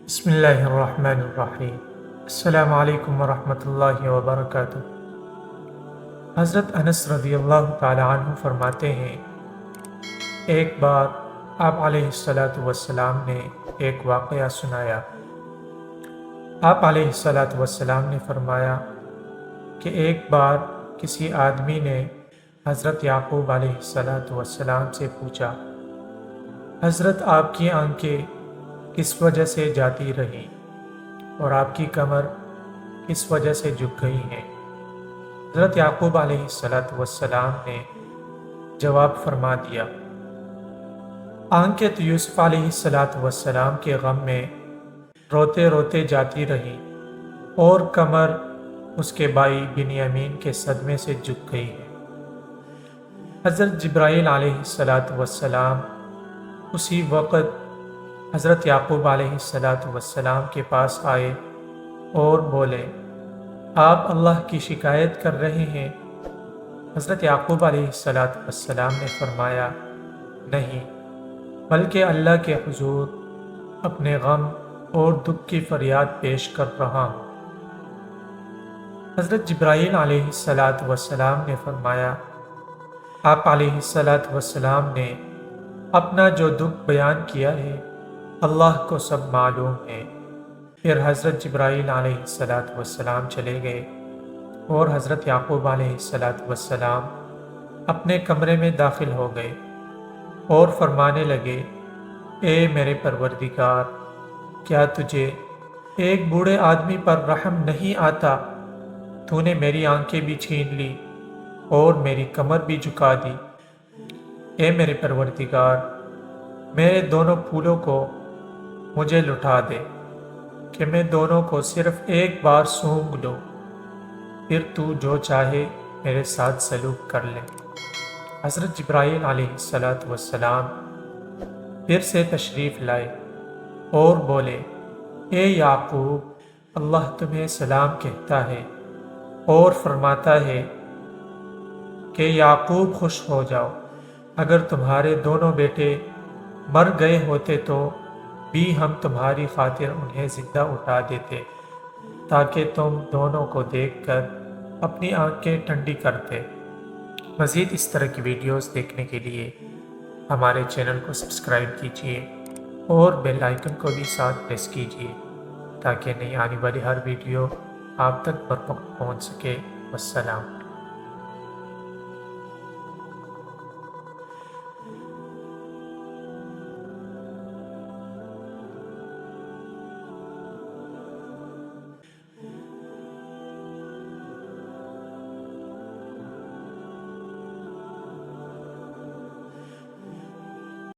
بسم اللہ الرحمن الرحیم۔ السلام علیکم ورحمۃ اللہ وبرکاتہ۔ حضرت انس رضی اللہ تعالی عنہ فرماتے ہیں، ایک بار آپ علیہ السلام نے ایک واقعہ سنایا۔ آپ علیہ السلام نے فرمایا کہ ایک بار کسی آدمی نے حضرت یعقوب علیہ السلام سے پوچھا، حضرت آپ کی آنکھیں کس وجہ سے جاتی رہی اور آپ کی کمر کس وجہ سے جھک گئی ہیں؟ حضرت یعقوب علیہ السلام نے جواب فرما دیا، آنکھیں تو یوسف علیہ السلام کے غم میں روتے روتے جاتی رہی اور کمر اس کے بھائی بنیامین کے صدمے سے جھک گئی ہے۔ حضرت جبرائیل علیہ السلام اسی وقت حضرت یعقوب علیہ السلام کے پاس آئے اور بولے، آپ اللہ کی شکایت کر رہے ہیں؟ حضرت یعقوب علیہ السلام نے فرمایا، نہیں، بلکہ اللہ کے حضور اپنے غم اور دکھ کی فریاد پیش کر رہا ہوں۔ حضرت جبرائیل علیہ السلام نے فرمایا، آپ علیہ السلام نے اپنا جو دکھ بیان کیا ہے اللہ کو سب معلوم ہے۔ پھر حضرت جبرائیل علیہ السلام چلے گئے اور حضرت یعقوب علیہ السلام اپنے کمرے میں داخل ہو گئے اور فرمانے لگے، اے میرے پروردگار، کیا تجھے ایک بوڑھے آدمی پر رحم نہیں آتا؟ تو نے میری آنکھیں بھی چھین لی اور میری کمر بھی جھکا دی۔ اے میرے پروردگار، میرے دونوں پھولوں کو مجھے لٹا دے کہ میں دونوں کو صرف ایک بار سونگھ لوں، پھر تو جو چاہے میرے ساتھ سلوک کر لے۔ حضرت جبرائیل علیہ السلام پھر سے تشریف لائے اور بولے، اے یعقوب، اللہ تمہیں سلام کہتا ہے اور فرماتا ہے کہ یعقوب خوش ہو جاؤ، اگر تمہارے دونوں بیٹے مر گئے ہوتے تو بھی ہم تمہاری خاطر انہیں زندہ اٹھا دیتے تاکہ تم دونوں کو دیکھ کر اپنی آنکھیں ٹھنڈی کرتے۔ مزید اس طرح کی ویڈیوز دیکھنے کے لیے ہمارے چینل کو سبسکرائب کیجیے اور بیل آئیکن کو بھی ساتھ پریس کیجیے تاکہ نئی آنے والی ہر ویڈیو آپ تک بروقت پہنچ سکے۔ والسلام۔